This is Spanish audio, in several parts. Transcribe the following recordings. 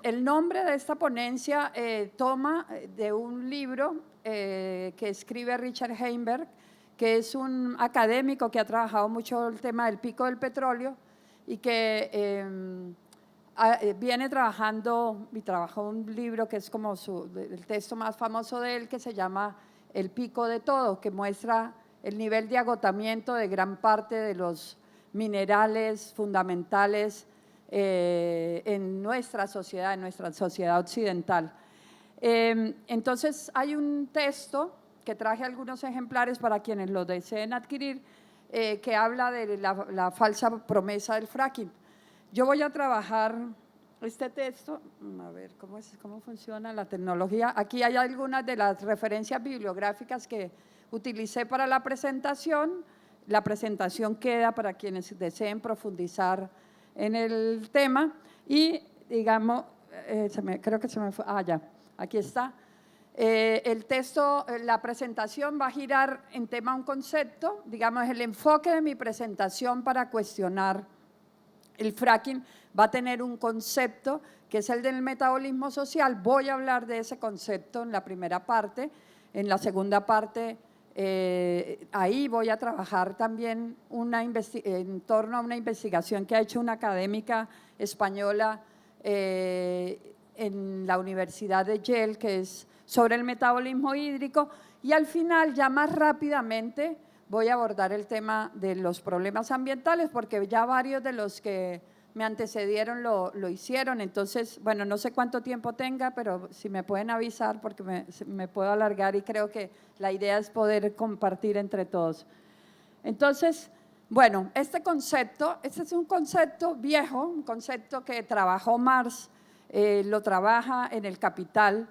el nombre de esta ponencia toma de un libro que escribe Richard Heinberg, que es un académico que ha trabajado mucho el tema del pico del petróleo y que viene trabajando y trabajó un libro que es como el texto más famoso de él, que se llama El pico de todo, que muestra el nivel de agotamiento de gran parte de los minerales fundamentales en nuestra sociedad occidental. Entonces hay un texto que traje algunos ejemplares para quienes lo deseen adquirir, que habla de la falsa promesa del fracking. Yo voy a trabajar este texto, a ver cómo funciona la tecnología. Aquí hay algunas de las referencias bibliográficas que utilicé para la presentación. La presentación queda para quienes deseen profundizar en el tema y, digamos, creo que se me fue, ya, aquí está. El texto, la presentación va a girar en tema a un concepto, digamos, el enfoque de mi presentación para cuestionar el fracking va a tener un concepto que es el del metabolismo social. Voy a hablar de ese concepto en la primera parte. En la segunda parte, ahí voy a trabajar también en torno a una investigación que ha hecho una académica española en la Universidad de Yale, que es sobre el metabolismo hídrico. Y al final, ya más rápidamente, voy a abordar el tema de los problemas ambientales, porque ya varios de los que me antecedieron lo hicieron. Entonces, bueno, no sé cuánto tiempo tenga, pero si me pueden avisar, porque me puedo alargar y creo que la idea es poder compartir entre todos. Entonces, bueno, este es un concepto viejo, un concepto que trabajó Marx, lo trabaja en El Capital,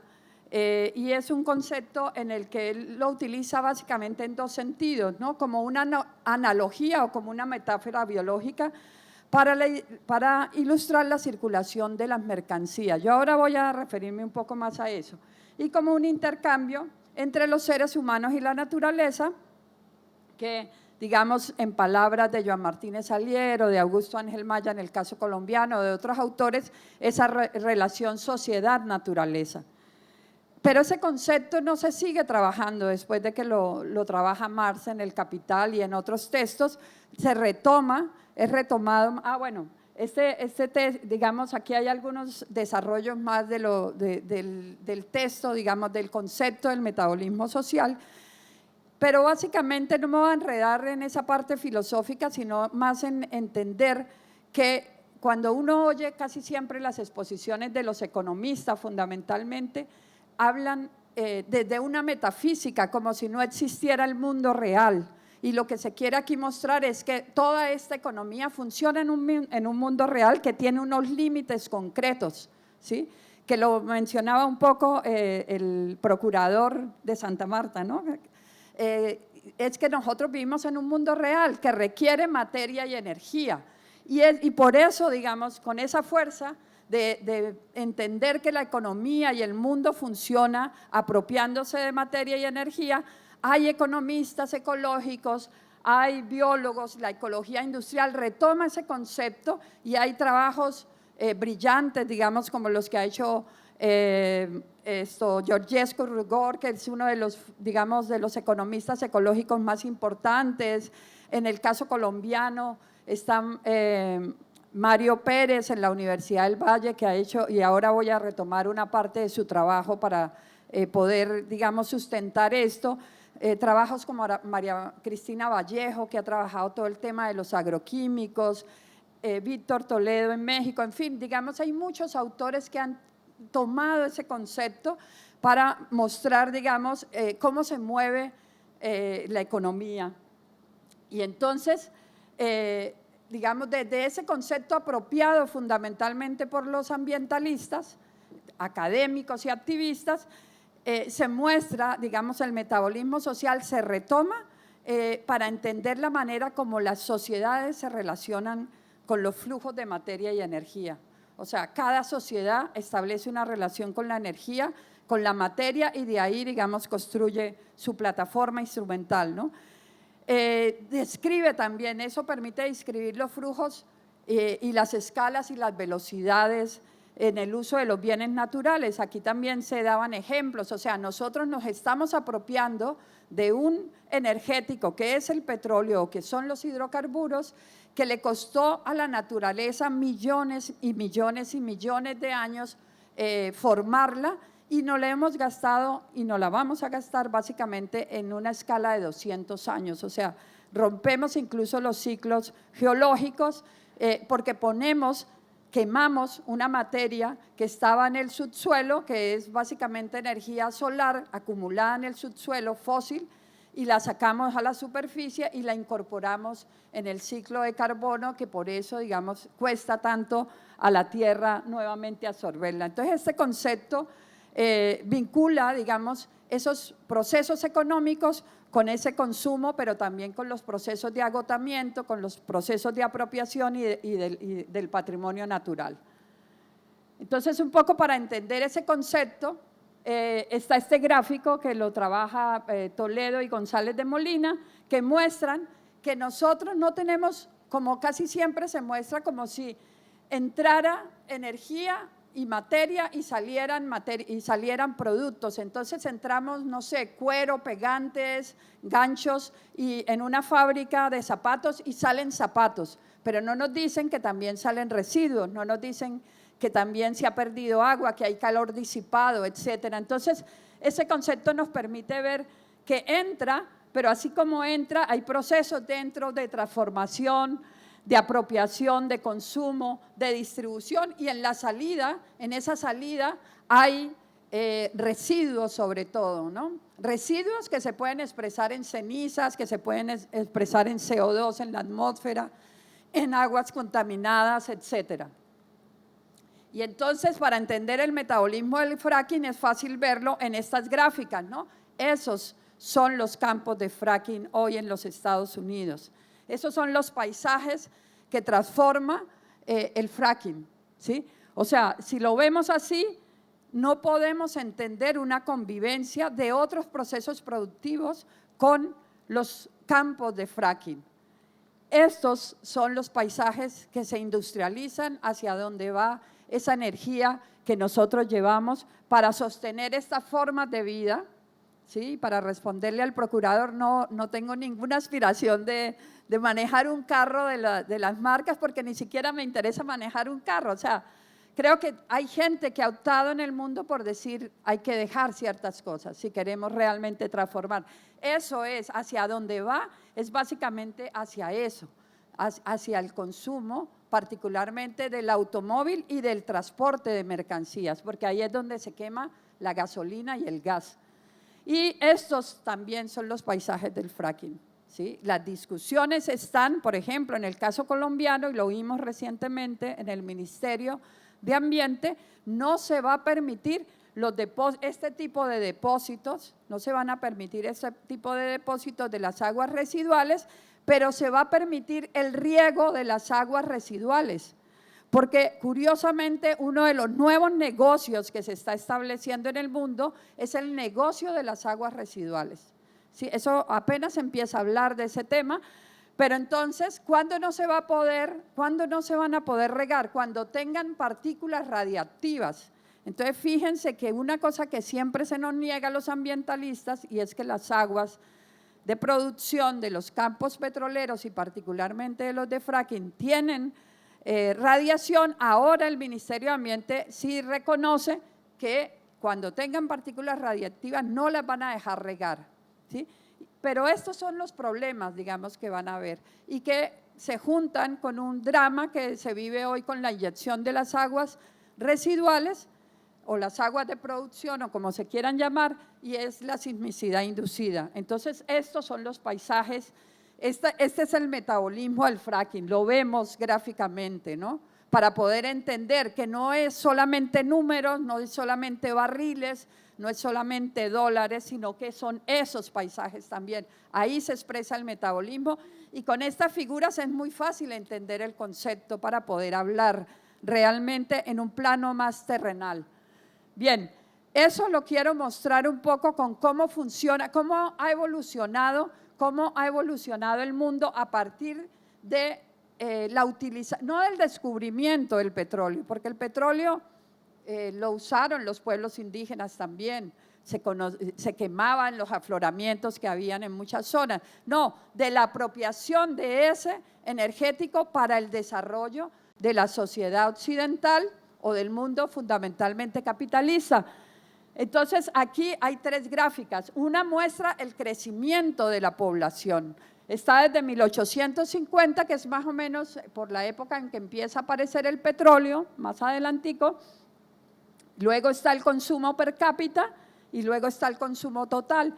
y es un concepto en el que él lo utiliza básicamente en dos sentidos, ¿no? Como una analogía o como una metáfora biológica para ilustrar la circulación de las mercancías. Yo ahora voy a referirme un poco más a eso. Y como un intercambio entre los seres humanos y la naturaleza, que, digamos, en palabras de Joan Martínez Alier o de Augusto Ángel Maya en el caso colombiano o de otros autores, esa relación sociedad-naturaleza. Pero ese concepto no se sigue trabajando después de que lo trabaja Marx en El Capital y en otros textos, se retoma, es retomado. Bueno, digamos, aquí hay algunos desarrollos más del texto, digamos, del concepto del metabolismo social, pero básicamente no me voy a enredar en esa parte filosófica, sino más en entender que cuando uno oye casi siempre las exposiciones de los economistas fundamentalmente, hablan desde una metafísica, como si no existiera el mundo real. Y lo que se quiere aquí mostrar es que toda esta economía funciona en un mundo real que tiene unos límites concretos, ¿sí? Que lo mencionaba un poco el procurador de Santa Marta, ¿no? Es que nosotros vivimos en un mundo real que requiere materia y energía. Y por eso, digamos, con esa fuerza de entender que la economía y el mundo funciona apropiándose de materia y energía, hay economistas ecológicos, hay biólogos, la ecología industrial retoma ese concepto y hay trabajos brillantes, digamos, como los que ha hecho Georgescu Rugor, que es uno de los, digamos, de los economistas ecológicos más importantes. En el caso colombiano están Mario Pérez en la Universidad del Valle, que ha hecho, y ahora voy a retomar una parte de su trabajo para poder, digamos, sustentar esto. Trabajos como María Cristina Vallejo, que ha trabajado todo el tema de los agroquímicos, Víctor Toledo en México, en fin, digamos, hay muchos autores que han tomado ese concepto para mostrar, digamos, cómo se mueve la economía. Y entonces, digamos, desde ese concepto apropiado fundamentalmente por los ambientalistas, académicos y activistas, se muestra, digamos, el metabolismo social se retoma para entender la manera como las sociedades se relacionan con los flujos de materia y energía. O sea, cada sociedad establece una relación con la energía, con la materia y de ahí, digamos, construye su plataforma instrumental, ¿no? Describe también, eso permite describir los flujos y las escalas y las velocidades en el uso de los bienes naturales. Aquí también se daban ejemplos, o sea, nosotros nos estamos apropiando de un energético que es el petróleo, que son los hidrocarburos, que le costó a la naturaleza millones y millones y millones de años formarla, y no la hemos gastado y no la vamos a gastar básicamente en una escala de 200 años, o sea, rompemos incluso los ciclos geológicos porque quemamos una materia que estaba en el subsuelo, que es básicamente energía solar acumulada en el subsuelo fósil, y la sacamos a la superficie y la incorporamos en el ciclo de carbono, que por eso, digamos, cuesta tanto a la Tierra nuevamente absorberla. Entonces, este concepto vincula, digamos, esos procesos económicos con ese consumo, pero también con los procesos de agotamiento, con los procesos de apropiación y del patrimonio natural. Entonces, un poco para entender ese concepto, está este gráfico que lo trabaja Toledo y González de Molina, que muestran que nosotros no tenemos, como casi siempre se muestra, como si entrara energía y materia y salieran productos. Entonces entramos, no sé, cuero, pegantes, ganchos, y en una fábrica de zapatos y salen zapatos, pero no nos dicen que también salen residuos, no nos dicen que también se ha perdido agua, que hay calor disipado, etcétera. Entonces, ese concepto nos permite ver que entra, pero así como entra, hay procesos dentro de transformación, de apropiación, de consumo, de distribución, y en la salida, en esa salida hay residuos sobre todo, ¿no? Residuos que se pueden expresar en cenizas, que se pueden expresar en CO2 en la atmósfera, en aguas contaminadas, etcétera. Y entonces, para entender el metabolismo del fracking es fácil verlo en estas gráficas, ¿no? Esos son los campos de fracking hoy en los Estados Unidos. Esos son los paisajes que transforma el fracking, ¿sí? O sea, si lo vemos así, no podemos entender una convivencia de otros procesos productivos con los campos de fracking. Estos son los paisajes que se industrializan, hacia donde va esa energía que nosotros llevamos para sostener estas formas de vida, ¿sí? Para responderle al procurador, no tengo ninguna aspiración de manejar un carro de las marcas, porque ni siquiera me interesa manejar un carro. O sea, creo que hay gente que ha optado en el mundo por decir hay que dejar ciertas cosas si queremos realmente transformar. Eso es, hacia dónde va, es básicamente hacia eso, hacia el consumo, particularmente del automóvil y del transporte de mercancías, porque ahí es donde se quema la gasolina y el gas. Y estos también son los paisajes del fracking, ¿sí? Las discusiones están, por ejemplo, en el caso colombiano, y lo vimos recientemente en el Ministerio de Ambiente, no se va a permitir este tipo de depósitos, no se van a permitir este tipo de depósitos de las aguas residuales, pero se va a permitir el riego de las aguas residuales, porque curiosamente uno de los nuevos negocios que se está estableciendo en el mundo es el negocio de las aguas residuales. Sí, eso apenas empieza a hablar de ese tema, pero entonces, ¿cuándo no se van a poder regar? Cuando tengan partículas radiactivas. Entonces, fíjense que una cosa que siempre se nos niega a los ambientalistas, y es que las aguas de producción de los campos petroleros y particularmente de los de fracking tienen radiación. Ahora el Ministerio de Ambiente sí reconoce que cuando tengan partículas radiactivas no las van a dejar regar, ¿sí? Pero estos son los problemas, digamos, que van a haber y que se juntan con un drama que se vive hoy con la inyección de las aguas residuales o las aguas de producción, o como se quieran llamar, y es la sismicidad inducida. Entonces, estos son los paisajes, este es el metabolismo del fracking, lo vemos gráficamente, ¿no? Para poder entender que no es solamente números, no es solamente barriles, no es solamente dólares, sino que son esos paisajes también. Ahí se expresa el metabolismo, y con estas figuras es muy fácil entender el concepto para poder hablar realmente en un plano más terrenal. Bien, eso lo quiero mostrar un poco con cómo funciona, cómo ha evolucionado el mundo a partir de la utilización, no del descubrimiento del petróleo, porque el petróleo lo usaron los pueblos indígenas también. Se quemaban los afloramientos que habían en muchas zonas. No, de la apropiación de ese energético para el desarrollo de la sociedad occidental o del mundo fundamentalmente capitalista. Entonces, aquí hay 3 gráficas. Una muestra el crecimiento de la población. Está desde 1850, que es más o menos por la época en que empieza a aparecer el petróleo, más adelantico. Luego está el consumo per cápita y luego está el consumo total.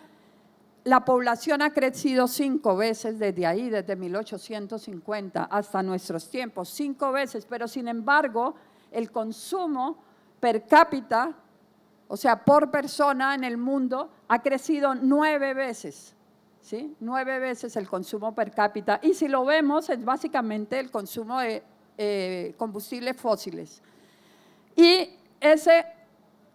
La población ha crecido 5 veces desde ahí, desde 1850 hasta nuestros tiempos, 5 veces, pero sin embargo, el consumo per cápita, o sea, por persona en el mundo, ha crecido 9 veces, ¿sí? 9 veces el consumo per cápita. Y si lo vemos, es básicamente el consumo de combustibles fósiles. Y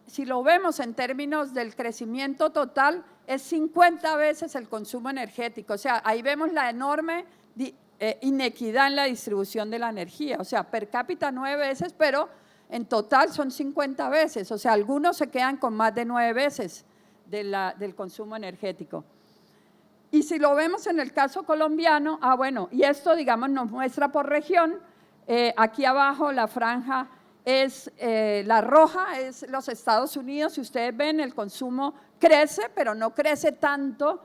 si lo vemos en términos del crecimiento total, es 50 veces el consumo energético. O sea, ahí vemos la enorme inequidad en la distribución de la energía. O sea, per cápita 9 veces, pero en total son 50 veces. O sea, algunos se quedan con más de 9 veces del consumo energético. Y si lo vemos en el caso colombiano, bueno, y esto, digamos, nos muestra por región. Aquí abajo la franja es la roja, es los Estados Unidos. Si ustedes ven, el consumo crece, pero no crece tanto,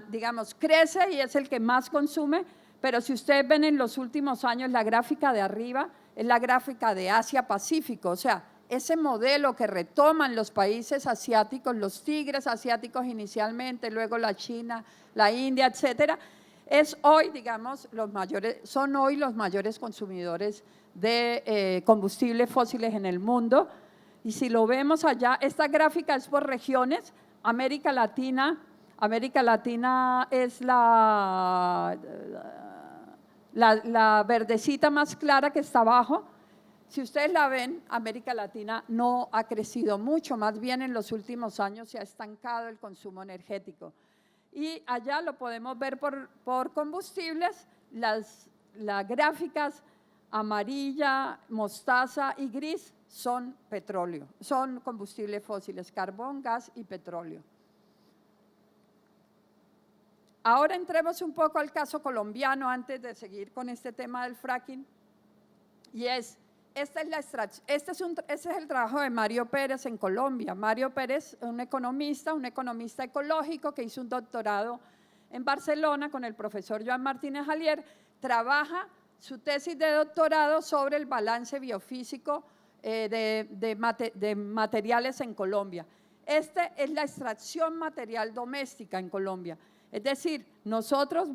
digamos, crece y es el que más consume, pero si ustedes ven en los últimos años, la gráfica de arriba es la gráfica de Asia-Pacífico, o sea, ese modelo que retoman los países asiáticos, los tigres asiáticos inicialmente, luego la China, la India, etcétera, es hoy, digamos, son hoy los mayores consumidores de combustibles fósiles en el mundo. Y si lo vemos allá, esta gráfica es por regiones. América Latina es la verdecita más clara que está abajo. Si ustedes la ven, América Latina no ha crecido mucho, más bien en los últimos años se ha estancado el consumo energético. Y allá lo podemos ver por combustibles, las gráficas amarilla, mostaza y gris son petróleo, son combustibles fósiles, carbón, gas y petróleo. Ahora entremos un poco al caso colombiano antes de seguir con este tema del fracking. Y ese es el trabajo de Mario Pérez en Colombia. Mario Pérez, un economista ecológico que hizo un doctorado en Barcelona con el profesor Joan Martínez Alier, trabaja su tesis de doctorado sobre el balance biofísico de materiales en Colombia. Esta es la extracción material doméstica en Colombia. Es decir, nosotros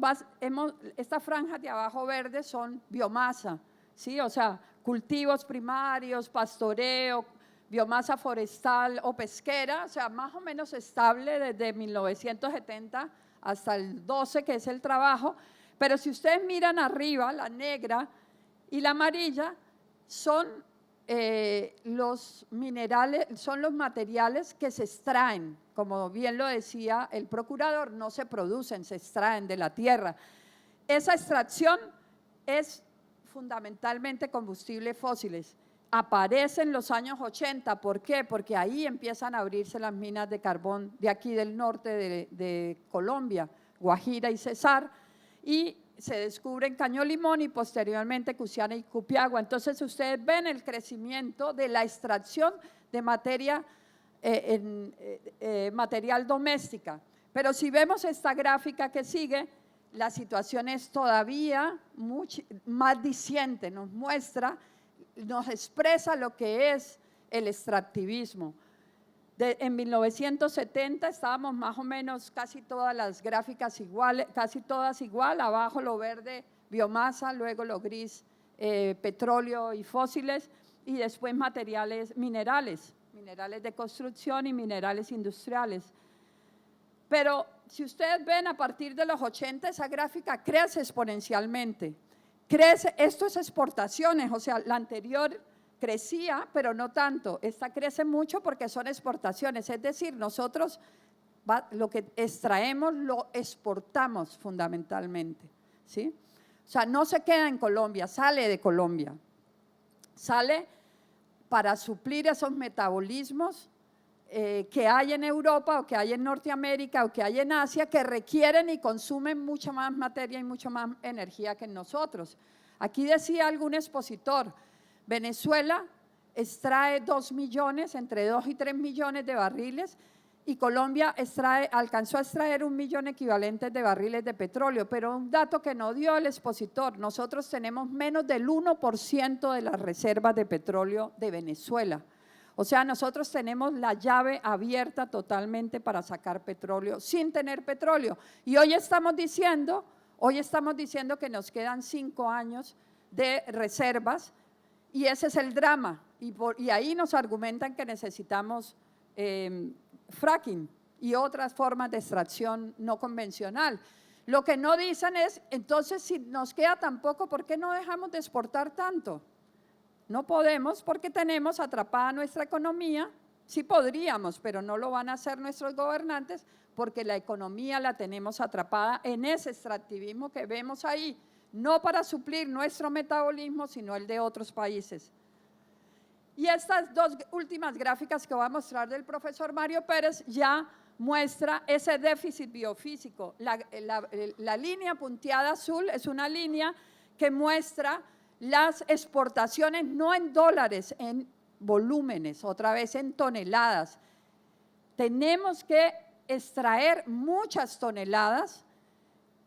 esta franja de abajo verde son biomasa, ¿sí? O sea, cultivos primarios, pastoreo, biomasa forestal o pesquera, o sea, más o menos estable desde 1970 hasta el 12, que es el trabajo. Pero si ustedes miran arriba, la negra y la amarilla son los minerales, son los materiales que se extraen, como bien lo decía el procurador, no se producen, se extraen de la tierra. Esa extracción es fundamentalmente combustibles fósiles. Aparece en los años 80, ¿por qué? Porque ahí empiezan a abrirse las minas de carbón de aquí del norte de Colombia, Guajira y Cesar, y se descubren Caño Limón y posteriormente Cusiana y Cupiagua. Entonces ustedes ven el crecimiento de la extracción de material doméstica. Pero si vemos esta gráfica que sigue, la situación es todavía más diciente, nos expresa lo que es el extractivismo. En 1970 estábamos más o menos casi todas las gráficas iguales, casi todas igual, abajo lo verde, biomasa, luego lo gris, petróleo y fósiles, y después minerales de construcción y minerales industriales. Pero si ustedes ven, a partir de los 80 esa gráfica crece exponencialmente. Esto es exportaciones, o sea, la anterior crecía, pero no tanto. Esta crece mucho porque son exportaciones, es decir, nosotros lo que extraemos lo exportamos fundamentalmente, ¿sí? O sea, no se queda en Colombia, sale de Colombia. Sale para suplir esos metabolismos que hay en Europa o que hay en Norteamérica o que hay en Asia, que requieren y consumen mucha más materia y mucha más energía que nosotros. Aquí decía algún expositor, Venezuela extrae 2 millones, entre 2 y 3 millones de barriles, y Colombia alcanzó a extraer 1 millón equivalentes de barriles de petróleo, pero un dato que no dio el expositor, nosotros tenemos menos del 1% de las reservas de petróleo de Venezuela. O sea, nosotros tenemos la llave abierta totalmente para sacar petróleo sin tener petróleo. Y hoy estamos diciendo que nos quedan 5 años de reservas y ese es el drama. Y ahí nos argumentan que necesitamos fracking y otras formas de extracción no convencional. Lo que no dicen es, entonces, si nos queda tan poco, ¿por qué no dejamos de exportar tanto? No podemos porque tenemos atrapada nuestra economía. Sí podríamos, pero no lo van a hacer nuestros gobernantes porque la economía la tenemos atrapada en ese extractivismo que vemos ahí, no para suplir nuestro metabolismo, sino el de otros países. Y estas 2 últimas gráficas que voy a mostrar del profesor Mario Pérez ya muestra ese déficit biofísico. La línea punteada azul es una línea que muestra las exportaciones no en dólares, en volúmenes, otra vez en toneladas. Tenemos que extraer muchas toneladas,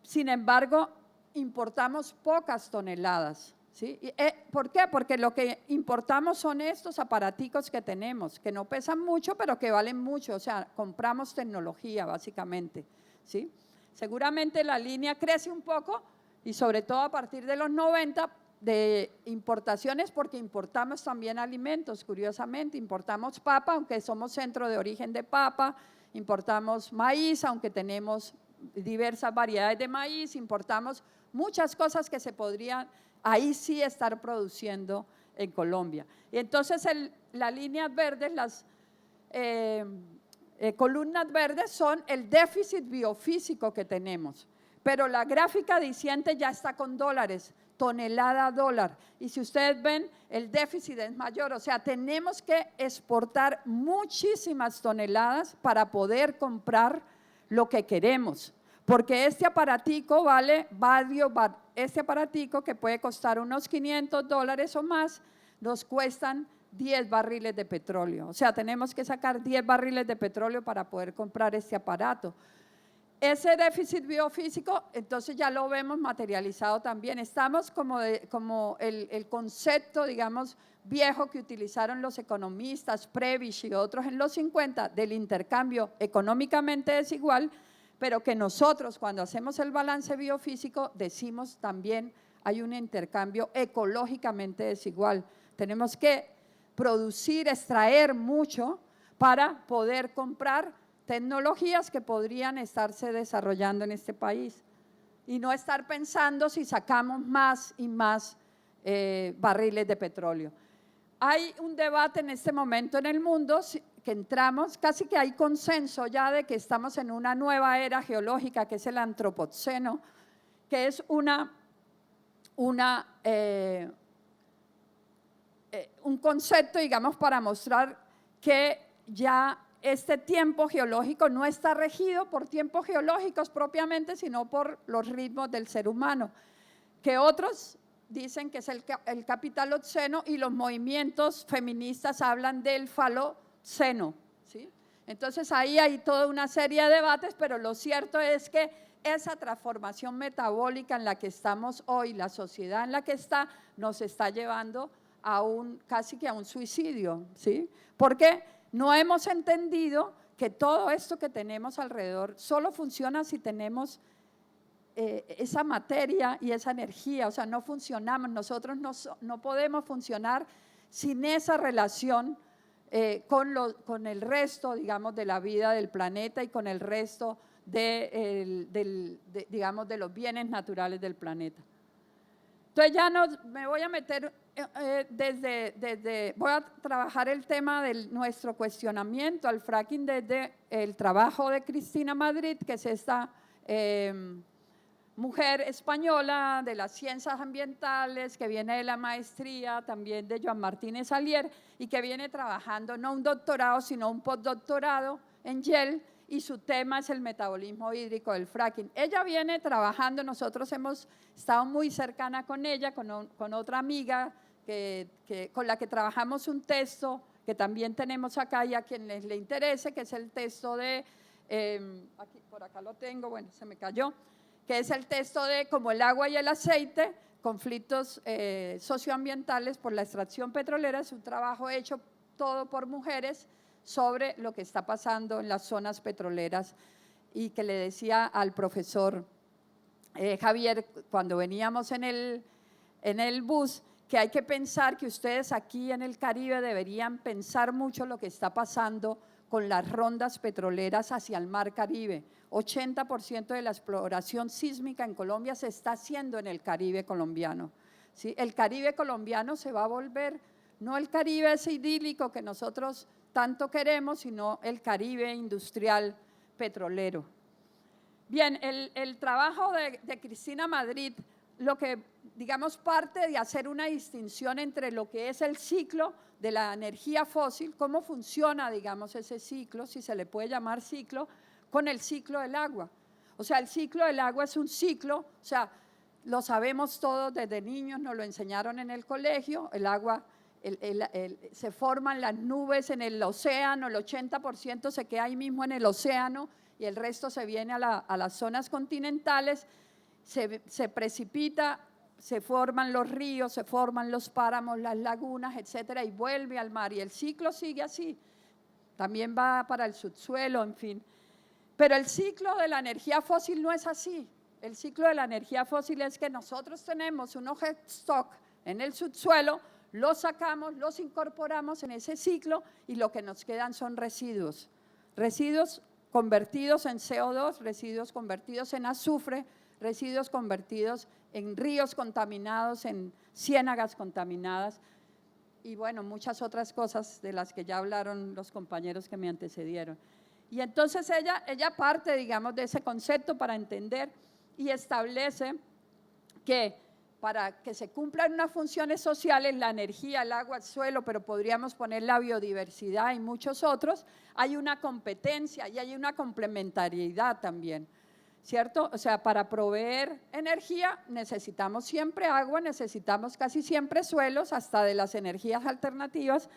sin embargo, importamos pocas toneladas. ¿Sí? ¿Por qué? Porque lo que importamos son estos aparaticos que tenemos, que no pesan mucho, pero que valen mucho, o sea, compramos tecnología básicamente. ¿Sí? Seguramente la línea crece un poco y sobre todo a partir de los 90 de importaciones, porque importamos también alimentos, curiosamente, importamos papa, aunque somos centro de origen de papa, importamos maíz, aunque tenemos diversas variedades de maíz, importamos muchas cosas que se podrían ahí sí estar produciendo en Colombia. Y entonces las líneas verdes, las columnas verdes son el déficit biofísico que tenemos, pero la gráfica diciente ya está con dólares, tonelada a dólar, y si ustedes ven el déficit es mayor, o sea, tenemos que exportar muchísimas toneladas para poder comprar lo que queremos. Porque este aparatico este aparatico que puede costar unos $500 o más, nos cuestan 10 barriles de petróleo. O sea, tenemos que sacar 10 barriles de petróleo para poder comprar este aparato. Ese déficit biofísico, entonces ya lo vemos materializado también. Estamos como el concepto, digamos, viejo que utilizaron los economistas, Prebisch y otros en los 50, del intercambio económicamente desigual, pero que nosotros cuando hacemos el balance biofísico decimos también hay un intercambio ecológicamente desigual. Tenemos que producir, extraer mucho para poder comprar tecnologías que podrían estarse desarrollando en este país y no estar pensando si sacamos más y más barriles de petróleo. Hay un debate en este momento en el mundo que entramos, casi que hay consenso ya de que estamos en una nueva era geológica que es el antropoceno, que es un concepto, digamos, para mostrar que ya este tiempo geológico no está regido por tiempos geológicos propiamente, sino por los ritmos del ser humano, que otros dicen que es el capitaloceno y los movimientos feministas hablan del faloceno, ¿sí? Entonces ahí hay toda una serie de debates, pero lo cierto es que esa transformación metabólica en la que estamos hoy, la sociedad en la que está, nos está llevando a casi que a un suicidio, ¿sí? Porque no hemos entendido que todo esto que tenemos alrededor solo funciona si tenemos esa materia y esa energía, o sea, no funcionamos, nosotros no podemos funcionar sin esa relación con el resto, digamos, de la vida del planeta y con el resto digamos, de los bienes naturales del planeta. Entonces ya me voy a meter voy a trabajar el tema de nuestro cuestionamiento al fracking desde el trabajo de Cristina Madrid, que es esta mujer española de las ciencias ambientales, que viene de la maestría también de Joan Martínez Alier y que viene trabajando no un doctorado, sino un postdoctorado en Yale, y su tema es el metabolismo hídrico del fracking. Ella viene trabajando, nosotros hemos estado muy cercana con ella, con otra amiga con la que trabajamos un texto que también tenemos acá y a quienes le interese, que es el texto de, por acá lo tengo, bueno, se me cayó, que es el texto de Como el agua y el aceite, conflictos socioambientales por la extracción petrolera. Es un trabajo hecho todo por mujeres sobre lo que está pasando en las zonas petroleras, y que le decía al profesor Javier cuando veníamos en el bus, que hay que pensar que ustedes aquí en el Caribe deberían pensar mucho lo que está pasando con las rondas petroleras hacia el mar Caribe. 80% de la exploración sísmica en Colombia se está haciendo en el Caribe colombiano, ¿sí? El Caribe colombiano se va a volver, no el Caribe ese idílico que nosotros tanto queremos, sino el Caribe industrial petrolero. Bien, el trabajo de Cristina Madrid, lo que, digamos, parte de hacer una distinción entre lo que es el ciclo de la energía fósil, cómo funciona, digamos, ese ciclo, si se le puede llamar ciclo, con el ciclo del agua. O sea, el ciclo del agua es un ciclo, o sea, lo sabemos todos desde niños, nos lo enseñaron en el colegio, el agua, se forman las nubes en el océano, el 80% se queda ahí mismo en el océano y el resto se viene a las zonas continentales, se precipita, se forman los ríos, se forman los páramos, las lagunas, etcétera, y vuelve al mar, y el ciclo sigue así. También va para el subsuelo, en fin. Pero el ciclo de la energía fósil no es así. El ciclo de la energía fósil es que nosotros tenemos unos stock en el subsuelo, los sacamos, los incorporamos en ese ciclo y lo que nos quedan son residuos. Residuos convertidos en CO2, residuos convertidos en azufre, residuos convertidos en ríos contaminados, en ciénagas contaminadas y bueno, muchas otras cosas de las que ya hablaron los compañeros que me antecedieron. Y entonces ella parte, digamos, de ese concepto para entender y establece que para que se cumplan unas funciones sociales, la energía, el agua, el suelo, pero podríamos poner la biodiversidad y muchos otros, hay una competencia y hay una complementariedad también, ¿cierto? O sea, para proveer energía necesitamos siempre agua, necesitamos casi siempre suelos, hasta de las energías alternativas,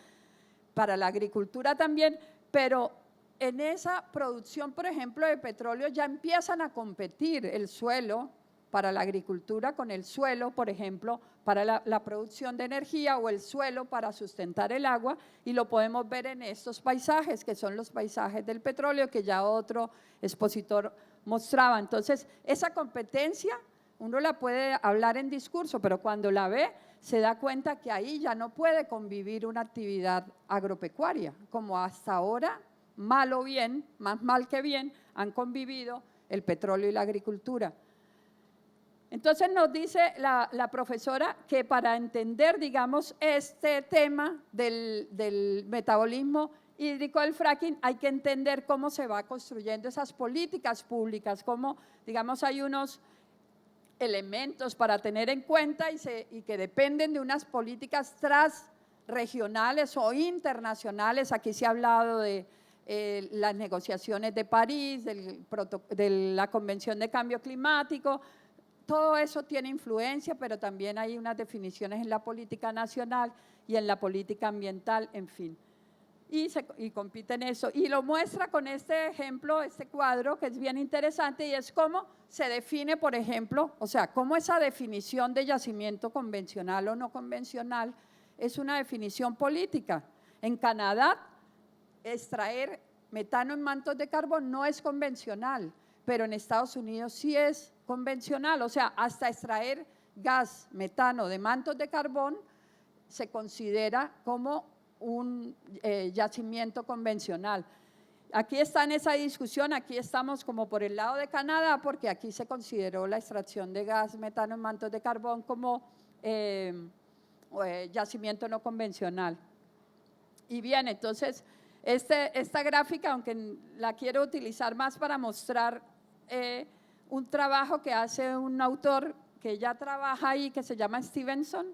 para la agricultura también, pero en esa producción, por ejemplo, de petróleo ya empiezan a competir el suelo para la agricultura con el suelo, por ejemplo, para la producción de energía, o el suelo para sustentar el agua, y lo podemos ver en estos paisajes, que son los paisajes del petróleo, que ya otro expositor mostraba. Entonces, esa competencia uno la puede hablar en discurso, pero cuando la ve, se da cuenta que ahí ya no puede convivir una actividad agropecuaria, como hasta ahora, mal o bien, más mal que bien, han convivido el petróleo y la agricultura. Entonces nos dice la profesora que para entender, digamos, este tema del metabolismo hídrico del fracking, hay que entender cómo se va construyendo esas políticas públicas, cómo, digamos, hay unos elementos para tener en cuenta y que dependen de unas políticas transregionales o internacionales. Aquí se ha hablado de las negociaciones de París, de la Convención de Cambio Climático. Todo eso tiene influencia, pero también hay unas definiciones en la política nacional y en la política ambiental, en fin. Y compite en eso. Y lo muestra con este ejemplo, este cuadro, que es bien interesante, y es cómo se define, por ejemplo, o sea, cómo esa definición de yacimiento convencional o no convencional es una definición política. En Canadá, extraer metano en mantos de carbón no es convencional, pero en Estados Unidos sí es convencional, o sea, hasta extraer gas metano de mantos de carbón se considera como un yacimiento convencional. Aquí está en esa discusión, aquí estamos como por el lado de Canadá, porque aquí se consideró la extracción de gas metano en mantos de carbón como yacimiento no convencional. Y bien, entonces, esta gráfica, aunque la quiero utilizar más para mostrar un trabajo que hace un autor que ya trabaja ahí, que se llama Stevenson,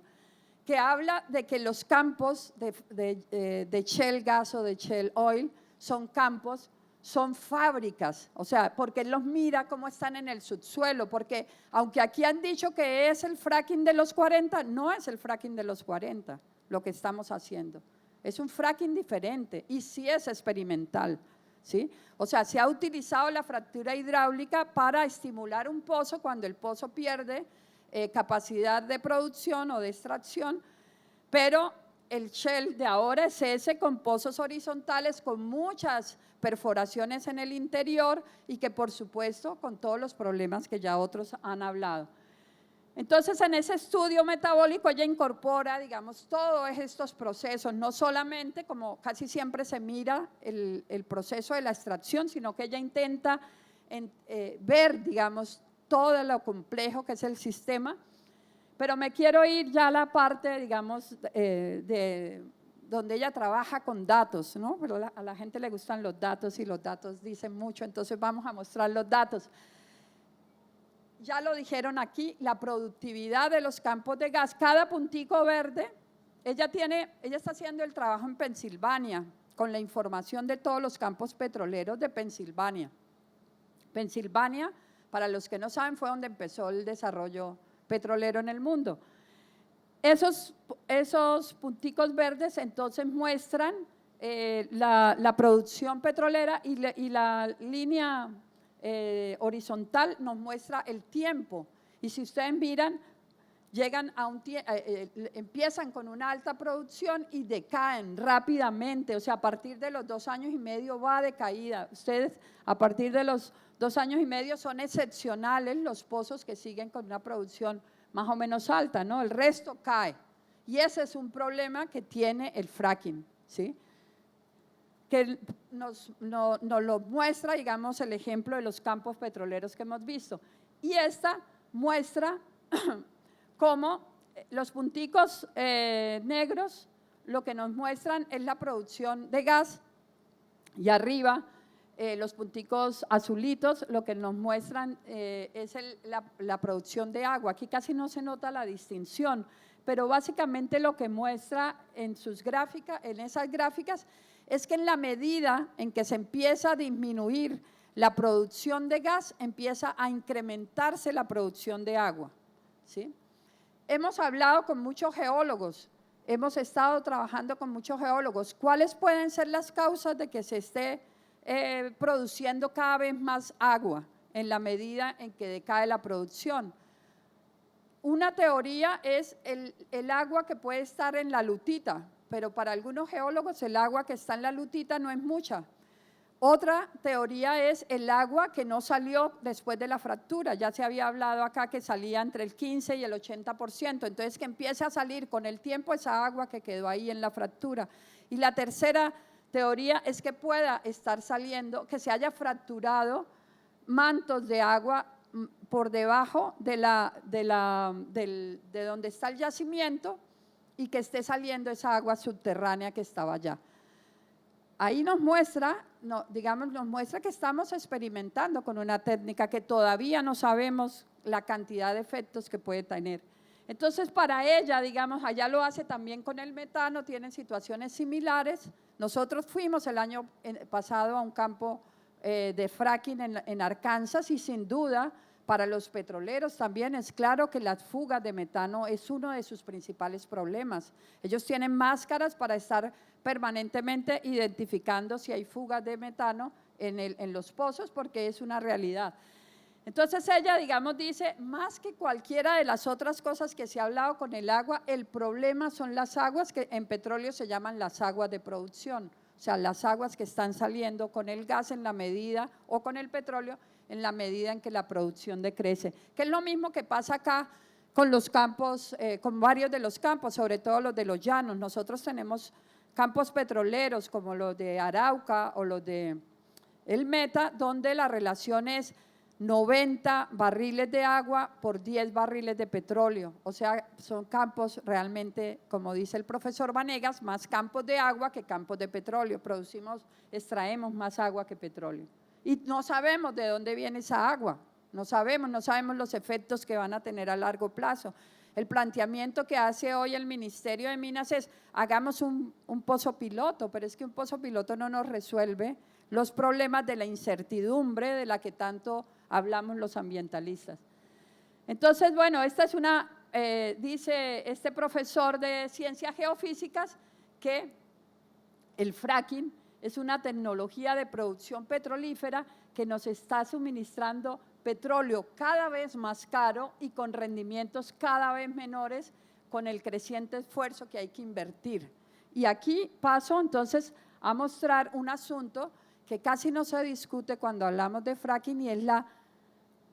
que habla de que los campos de shale gas o de shale oil son campos, son fábricas, o sea, porque él los mira cómo están en el subsuelo, porque aunque aquí han dicho que es el fracking de los 40, no es el fracking de los 40 lo que estamos haciendo. Es un fracking diferente y sí es experimental, ¿sí? O sea, se ha utilizado la fractura hidráulica para estimular un pozo cuando el pozo pierde capacidad de producción o de extracción, pero el shale de ahora es ese con pozos horizontales, con muchas perforaciones en el interior y que por supuesto con todos los problemas que ya otros han hablado. Entonces, en ese estudio metabólico ella incorpora, digamos, todos estos procesos, no solamente como casi siempre se mira el proceso de la extracción, sino que ella intenta ver, digamos, todo lo complejo que es el sistema. Pero me quiero ir ya a la parte, digamos, de donde ella trabaja con datos, ¿no? Pero a la gente le gustan los datos y los datos dicen mucho, entonces vamos a mostrar los datos. Ya lo dijeron aquí, la productividad de los campos de gas, cada puntico verde, ella está haciendo el trabajo en Pensilvania, con la información de todos los campos petroleros de Pensilvania. Pensilvania, para los que no saben, fue donde empezó el desarrollo petrolero en el mundo. Esos punticos verdes entonces muestran la producción petrolera y la línea horizontal nos muestra el tiempo. Y si ustedes miran, llegan a empiezan con una alta producción y decaen rápidamente, o sea, a partir de los 2 años y medio va de caída. Ustedes, a partir de los 2 años y medio son excepcionales los pozos que siguen con una producción más o menos alta, ¿no? El resto cae. Y ese es un problema que tiene el fracking, ¿sí? Que nos lo muestra, digamos, el ejemplo de los campos petroleros que hemos visto. Y esta muestra cómo los punticos negros lo que nos muestran es la producción de gas y arriba los punticos azulitos lo que nos muestran es la producción de agua. Aquí casi no se nota la distinción, pero básicamente lo que muestra en sus gráficas, en esas gráficas, es que en la medida en que se empieza a disminuir la producción de gas, empieza a incrementarse la producción de agua, ¿sí? Hemos hablado con muchos geólogos, hemos estado trabajando con muchos geólogos. ¿Cuáles pueden ser las causas de que se esté produciendo cada vez más agua en la medida en que decae la producción? Una teoría es el agua que puede estar en la lutita, pero para algunos geólogos el agua que está en la lutita no es mucha. Otra teoría es el agua que no salió después de la fractura. Ya se había hablado acá que salía entre el 15 y el 80%, entonces que empiece a salir con el tiempo esa agua que quedó ahí en la fractura. Y la tercera teoría es que pueda estar saliendo, que se haya fracturado mantos de agua por debajo de donde está el yacimiento y que esté saliendo esa agua subterránea que estaba allá. Ahí nos muestra, nos muestra que estamos experimentando con una técnica que todavía no sabemos la cantidad de efectos que puede tener. Entonces, para ella, digamos, allá lo hace también con el metano, tienen situaciones similares. Nosotros fuimos el año pasado a un campo de fracking en Arkansas y sin duda para los petroleros también es claro que las fugas de metano es uno de sus principales problemas. Ellos tienen máscaras para estar permanentemente identificando si hay fugas de metano en los pozos porque es una realidad. Entonces ella, digamos, dice, más que cualquiera de las otras cosas que se ha hablado con el agua, el problema son las aguas que en petróleo se llaman las aguas de producción, o sea, las aguas que están saliendo con el gas en la medida, o con el petróleo, en la medida en que la producción decrece, que es lo mismo que pasa acá con los campos, con varios de los campos, sobre todo los de los llanos. Nosotros tenemos campos petroleros como los de Arauca o los de El Meta, donde la relación es 90 barriles de agua por 10 barriles de petróleo, o sea, son campos realmente, como dice el profesor Vanegas, más campos de agua que campos de petróleo, extraemos más agua que petróleo. Y no sabemos de dónde viene esa agua, no sabemos los efectos que van a tener a largo plazo. El planteamiento que hace hoy el Ministerio de Minas es, hagamos un pozo piloto, pero es que un pozo piloto no nos resuelve los problemas de la incertidumbre de la que tanto hablamos los ambientalistas. Entonces, bueno, esta es dice este profesor de ciencias geofísicas que el fracking es una tecnología de producción petrolífera que nos está suministrando petróleo cada vez más caro y con rendimientos cada vez menores con el creciente esfuerzo que hay que invertir. Y aquí paso entonces a mostrar un asunto que casi no se discute cuando hablamos de fracking y es la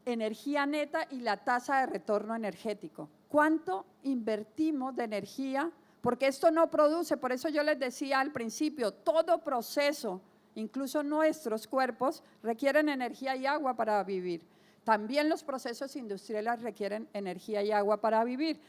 energía neta y la tasa de retorno energético. ¿Cuánto invertimos de energía? Porque esto no produce, por eso yo les decía al principio, todo proceso, incluso nuestros cuerpos, requieren energía y agua para vivir. También los procesos industriales requieren energía y agua para vivir.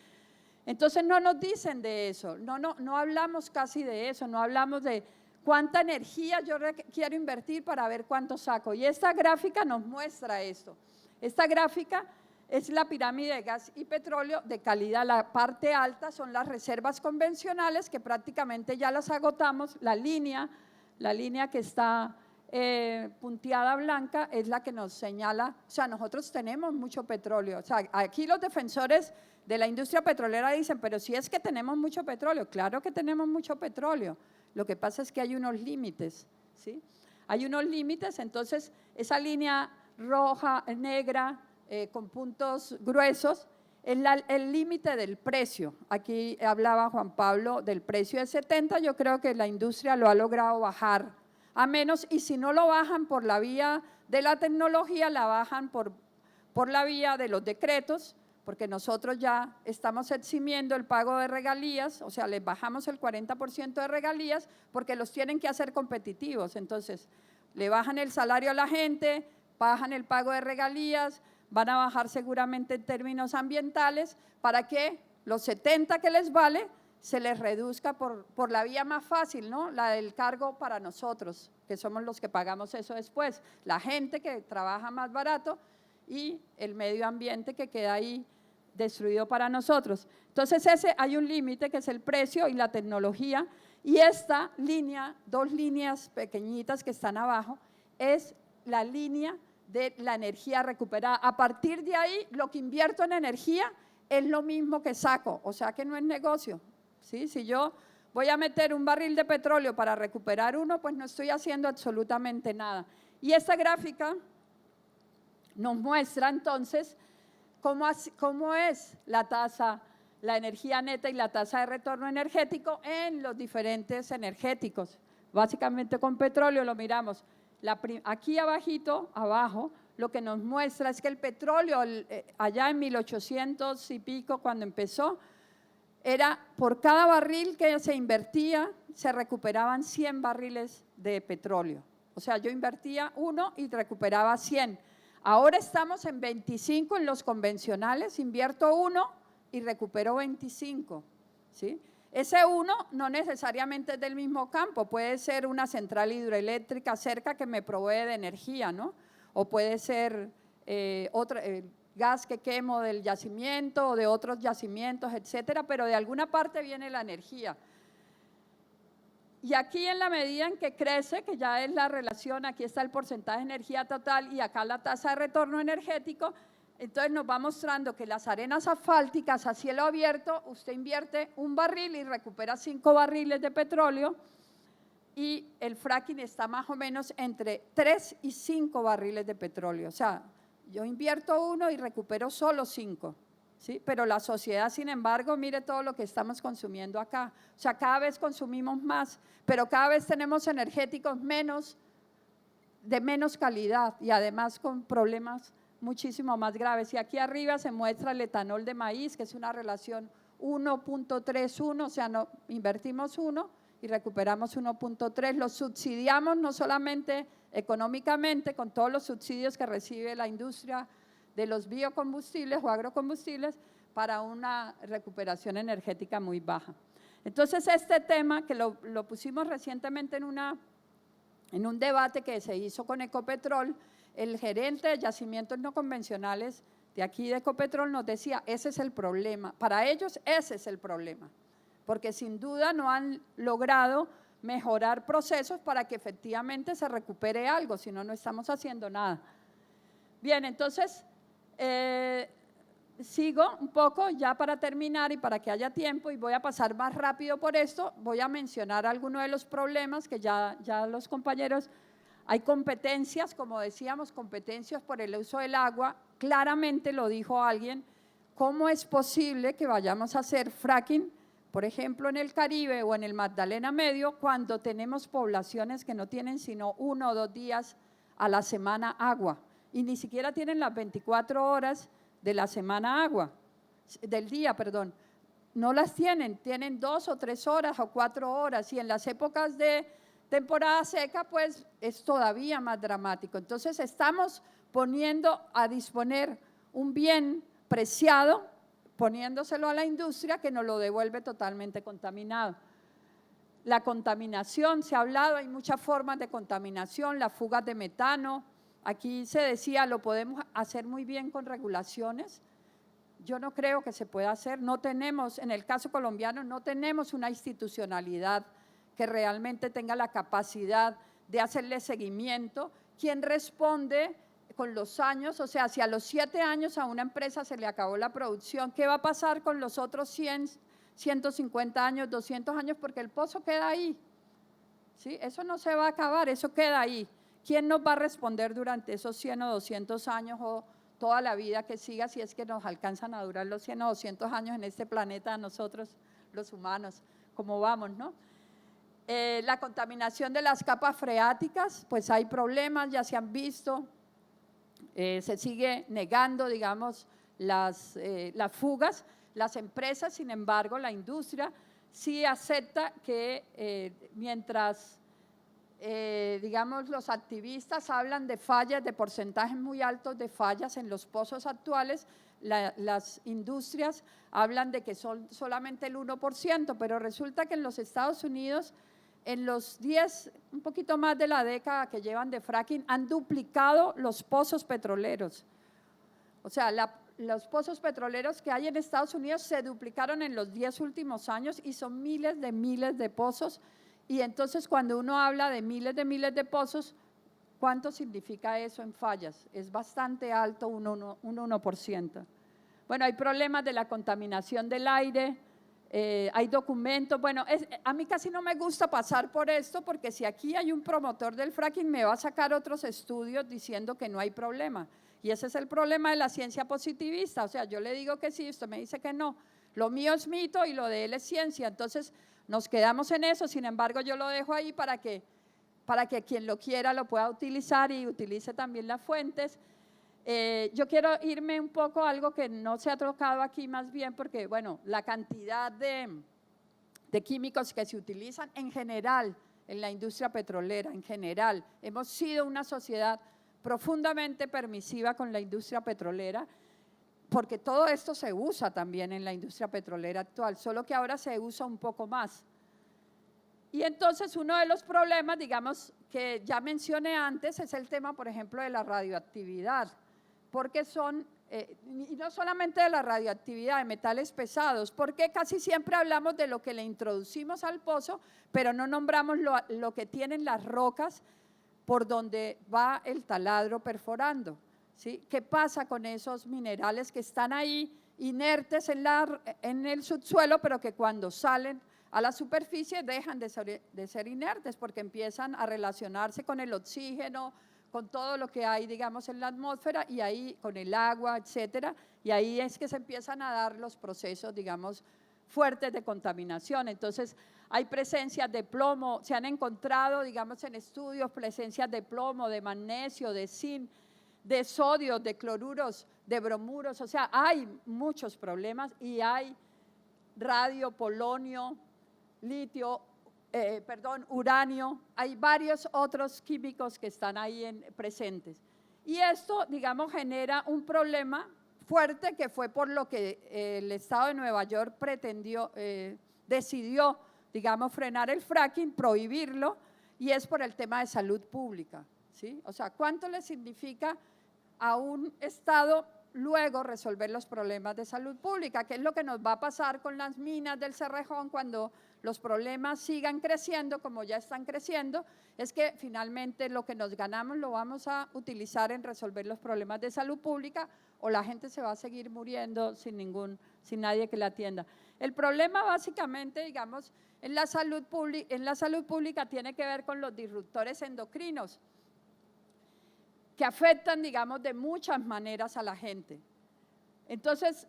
Entonces no nos dicen de eso, no hablamos casi de eso, no hablamos de cuánta energía yo quiero invertir para ver cuánto saco. Y esta gráfica nos muestra esto. Esta gráfica es la pirámide de gas y petróleo de calidad. La parte alta son las reservas convencionales que prácticamente ya las agotamos. La línea que está punteada blanca es la que nos señala, o sea, nosotros tenemos mucho petróleo. O sea, aquí los defensores de la industria petrolera dicen, pero si es que tenemos mucho petróleo, claro que tenemos mucho petróleo. Lo que pasa es que hay unos límites, ¿sí? Hay unos límites, entonces esa línea roja, negra, con puntos gruesos, es el límite del precio. Aquí hablaba Juan Pablo del precio de 70, yo creo que la industria lo ha logrado bajar a menos, y si no lo bajan por la vía de la tecnología, la bajan por la vía de los decretos, porque nosotros ya estamos eximiendo el pago de regalías, o sea, les bajamos el 40% de regalías porque los tienen que hacer competitivos. Entonces, le bajan el salario a la gente, bajan el pago de regalías, van a bajar seguramente en términos ambientales para que los 70 que les vale se les reduzca por la vía más fácil, ¿no? La del cargo para nosotros, que somos los que pagamos eso después, la gente que trabaja más barato y el medio ambiente que queda ahí destruido para nosotros. Entonces hay un límite que es el precio y la tecnología, y esta línea, dos líneas pequeñitas que están abajo, es la línea de la energía recuperada. A partir de ahí, lo que invierto en energía es lo mismo que saco, o sea que no es negocio, ¿sí? Si yo voy a meter un barril de petróleo para recuperar uno, pues no estoy haciendo absolutamente nada. Y esta gráfica nos muestra entonces cómo es la tasa, la energía neta y la tasa de retorno energético en los diferentes energéticos. Básicamente con petróleo lo miramos. Aquí abajito, abajo, lo que nos muestra es que el petróleo allá en 1800 y pico cuando empezó, era por cada barril que se invertía, se recuperaban 100 barriles de petróleo. O sea, yo invertía 1 y recuperaba 100. Ahora estamos en 25 en los convencionales, invierto 1 y recupero 25, ¿sí? Ese 1 no necesariamente es del mismo campo, puede ser una central hidroeléctrica cerca que me provee de energía, ¿no? O puede ser gas que quemo del yacimiento o de otros yacimientos, etcétera, pero de alguna parte viene la energía. Y aquí en la medida en que crece, que ya es la relación, aquí está el porcentaje de energía total y acá la tasa de retorno energético, entonces nos va mostrando que las arenas asfálticas a cielo abierto, usted invierte un barril y recupera 5 barriles de petróleo, y el fracking está más o menos entre 3 y 5 barriles de petróleo. O sea, yo invierto 1 y recupero solo 5, ¿sí? Pero la sociedad, sin embargo, mire todo lo que estamos consumiendo acá. O sea, cada vez consumimos más, pero cada vez tenemos energéticos de menos calidad y además con problemas muchísimo más graves. Y aquí arriba se muestra el etanol de maíz, que es una relación 1.31, o sea, invertimos 1 y recuperamos 1.3, los subsidiamos no solamente económicamente con todos los subsidios que recibe la industria de los biocombustibles o agrocombustibles para una recuperación energética muy baja. Entonces este tema que lo pusimos recientemente en un debate que se hizo con Ecopetrol, el gerente de yacimientos no convencionales de aquí de Ecopetrol nos decía, ese es el problema, para ellos ese es el problema, porque sin duda no han logrado mejorar procesos para que efectivamente se recupere algo, si no, no estamos haciendo nada. Bien, entonces, sigo un poco ya para terminar y para que haya tiempo, y voy a pasar más rápido por esto, voy a mencionar algunos de los problemas que ya los compañeros, hay competencias, como decíamos, competencias por el uso del agua, claramente lo dijo alguien, ¿cómo es posible que vayamos a hacer fracking, por ejemplo, en el Caribe o en el Magdalena Medio, cuando tenemos poblaciones que no tienen sino 1 o 2 días a la semana agua, y ni siquiera tienen las 24 horas de la semana agua, del día, perdón, no las tienen, tienen 2 o 3 horas o 4 horas, y en las épocas de temporada seca, pues es todavía más dramático. Entonces estamos poniendo a disponer un bien preciado, poniéndoselo a la industria que nos lo devuelve totalmente contaminado. La contaminación, se ha hablado, hay muchas formas de contaminación, las fugas de metano. Aquí se decía, lo podemos hacer muy bien con regulaciones. Yo no creo que se pueda hacer, no tenemos, en el caso colombiano, no tenemos una institucionalidad que realmente tenga la capacidad de hacerle seguimiento. ¿Quién responde con los años? O sea, si a los 7 años a una empresa se le acabó la producción, ¿qué va a pasar con los otros 100, 150 años, 200 años? Porque el pozo queda ahí, ¿sí? Eso no se va a acabar, eso queda ahí. ¿Quién nos va a responder durante esos 100 o 200 años o toda la vida que siga, si es que nos alcanzan a durar los 100 o 200 años en este planeta, nosotros, los humanos, como vamos, ¿no? La contaminación de las capas freáticas, pues hay problemas, ya se han visto, se sigue negando, digamos, las fugas. Las empresas, sin embargo, la industria sí acepta que mientras, digamos, los activistas hablan de fallas, de porcentajes muy altos de fallas en los pozos actuales, las industrias hablan de que son solamente el 1%, pero resulta que en los Estados Unidos, en los 10, un poquito más de la década que llevan de fracking, han duplicado los pozos petroleros. O sea, los pozos petroleros que hay en Estados Unidos se duplicaron en los 10 últimos años y son miles de pozos. Y entonces cuando uno habla de miles de pozos, ¿cuánto significa eso en fallas? Es bastante alto, un 1%. Bueno, hay problemas de la contaminación del aire, hay documentos. Bueno, a mí casi no me gusta pasar por esto, porque si aquí hay un promotor del fracking me va a sacar otros estudios diciendo que no hay problema. Y ese es el problema de la ciencia positivista. O sea, yo le digo que sí, usted me dice que no. Lo mío es mito y lo de él es ciencia. Entonces nos quedamos en eso. Sin embargo, yo lo dejo ahí para que quien lo quiera lo pueda utilizar y utilice también las fuentes. Yo quiero irme un poco a algo que no se ha tocado aquí más bien, porque bueno, la cantidad de químicos que se utilizan en general en la industria petrolera, en general. Hemos sido una sociedad profundamente permisiva con la industria petrolera, porque todo esto se usa también en la industria petrolera actual, solo que ahora se usa un poco más. Y entonces uno de los problemas, digamos, que ya mencioné antes, es el tema, por ejemplo, de la radioactividad, porque y no solamente de la radioactividad, de metales pesados, porque casi siempre hablamos de lo que le introducimos al pozo, pero no nombramos lo que tienen las rocas por donde va el taladro perforando, ¿sí? ¿Qué pasa con esos minerales que están ahí inertes en el subsuelo, pero que cuando salen a la superficie dejan de ser inertes, porque empiezan a relacionarse con el oxígeno, con todo lo que hay, digamos, en la atmósfera, y ahí con el agua, etcétera, y ahí es que se empiezan a dar los procesos, digamos, fuertes de contaminación. Entonces, hay presencias de plomo, se han encontrado, digamos, en estudios, presencias de plomo, de magnesio, de zinc, de sodio, de cloruros, de bromuros. O sea, hay muchos problemas, y hay radio, polonio, litio, uranio, hay varios otros químicos que están ahí presentes. Y esto, digamos, genera un problema fuerte, que fue por lo que el Estado de Nueva York decidió, digamos, frenar el fracking, prohibirlo, y es por el tema de salud pública. ¿sí? O sea, ¿cuánto le significa a un Estado luego resolver los problemas de salud pública? ¿Qué es lo que nos va a pasar con las minas del Cerrejón cuando los problemas sigan creciendo como ya están creciendo? Es que finalmente lo que nos ganamos lo vamos a utilizar en resolver los problemas de salud pública o la gente se va a seguir muriendo sin nadie que la atienda. El problema básicamente, digamos, en la salud pública tiene que ver con los disruptores endocrinos que afectan, digamos, de muchas maneras a la gente. Entonces,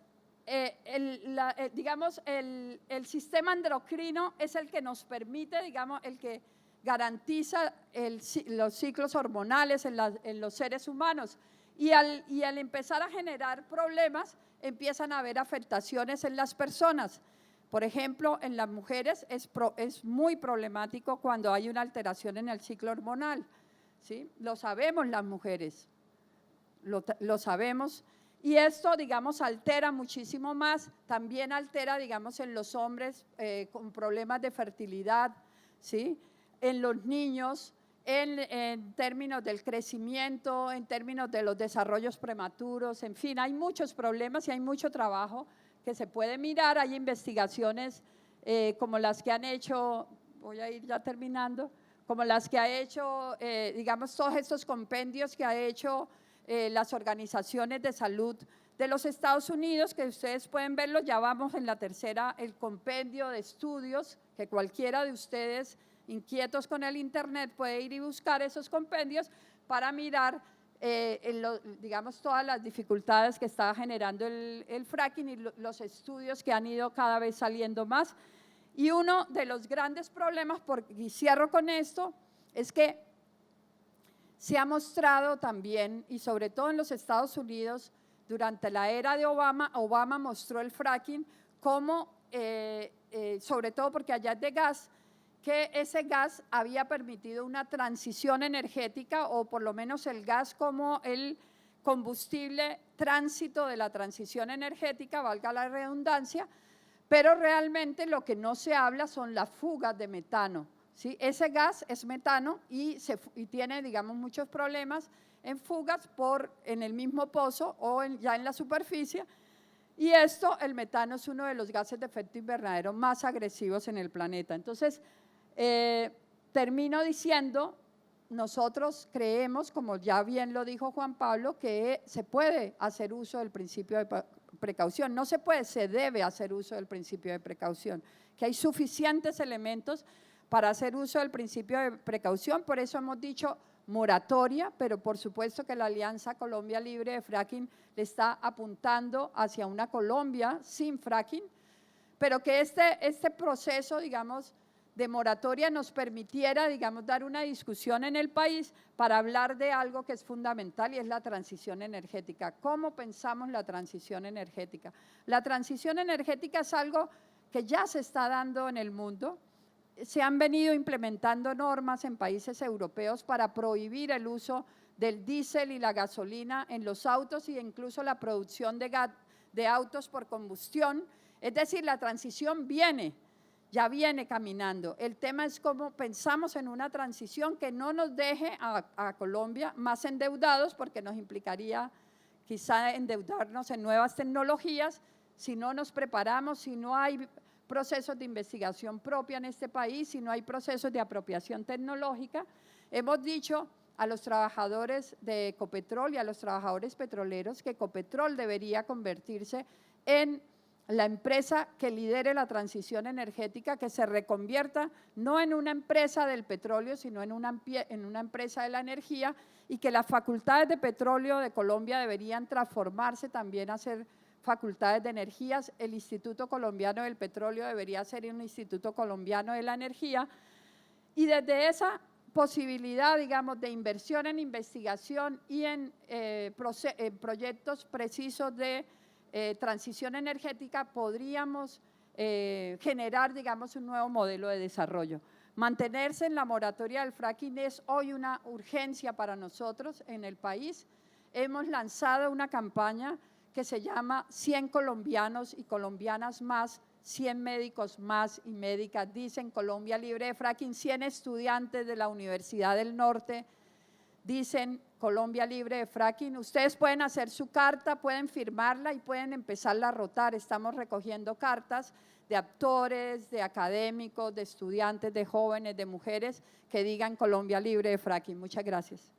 digamos, el sistema endocrino es el que nos permite, digamos, el que garantiza los ciclos hormonales en los seres humanos. Y al empezar a generar problemas, empiezan a haber afectaciones en las personas. Por ejemplo, en las mujeres es muy problemático cuando hay una alteración en el ciclo hormonal, ¿sí? Lo sabemos las mujeres, lo sabemos. Y esto, digamos, altera muchísimo más, también altera, digamos, en los hombres con problemas de fertilidad, ¿sí? En los niños, en términos del crecimiento, en términos de los desarrollos prematuros, en fin, hay muchos problemas y hay mucho trabajo que se puede mirar. Hay investigaciones como las que han hecho, voy a ir ya terminando, como las que ha hecho, digamos, todos estos compendios que ha hecho las organizaciones de salud de los Estados Unidos, que ustedes pueden verlo, ya vamos en la tercera, el compendio de estudios, que cualquiera de ustedes inquietos con el internet puede ir y buscar esos compendios para mirar, digamos, todas las dificultades que está generando el fracking y los estudios que han ido cada vez saliendo más. Y uno de los grandes problemas, y cierro con esto, es que se ha mostrado también, y sobre todo en los Estados Unidos, durante la era de Obama mostró el fracking como, sobre todo porque allá es de gas, que ese gas había permitido una transición energética, o por lo menos el gas como el combustible tránsito de la transición energética, valga la redundancia, pero realmente lo que no se habla son las fugas de metano, ¿sí? Ese gas es metano y tiene, digamos, muchos problemas en fugas en el mismo pozo o ya en la superficie. Y el metano es uno de los gases de efecto invernadero más agresivos en el planeta. Entonces, termino diciendo, nosotros creemos, como ya bien lo dijo Juan Pablo, que se puede hacer uso del principio de precaución. No se puede, se debe hacer uso del principio de precaución, que hay suficientes elementos para hacer uso del principio de precaución. Por eso hemos dicho moratoria, pero por supuesto que la Alianza Colombia Libre de Fracking le está apuntando hacia una Colombia sin fracking, pero que este proceso, digamos, de moratoria nos permitiera, digamos, dar una discusión en el país para hablar de algo que es fundamental y es la transición energética. ¿Cómo pensamos la transición energética? La transición energética es algo que ya se está dando en el mundo. Se han venido implementando normas en países europeos para prohibir el uso del diésel y la gasolina en los autos e incluso la producción de autos por combustión. Es decir, la transición ya viene caminando. El tema es cómo pensamos en una transición que no nos deje a Colombia más endeudados, porque nos implicaría quizá endeudarnos en nuevas tecnologías si no nos preparamos, si no hay procesos de investigación propia en este país, si no hay procesos de apropiación tecnológica. Hemos dicho a los trabajadores de Ecopetrol y a los trabajadores petroleros que Ecopetrol debería convertirse en la empresa que lidere la transición energética, que se reconvierta no en una empresa del petróleo, sino en una empresa de la energía, y que las facultades de petróleo de Colombia deberían transformarse también a ser facultades de energías. El Instituto Colombiano del Petróleo debería ser un Instituto Colombiano de la Energía, y desde esa posibilidad, digamos, de inversión en investigación y en proyectos precisos de transición energética podríamos generar, digamos, un nuevo modelo de desarrollo. Mantenerse en la moratoria del fracking es hoy una urgencia para nosotros en el país. Hemos lanzado una campaña que se llama 100 colombianos y colombianas más, 100 médicos más y médicas, dicen Colombia Libre de Fracking, 100 estudiantes de la Universidad del Norte dicen Colombia libre de fracking. Ustedes pueden hacer su carta, pueden firmarla y pueden empezarla a rotar. Estamos recogiendo cartas de actores, de académicos, de estudiantes, de jóvenes, de mujeres que digan Colombia libre de fracking. Muchas gracias.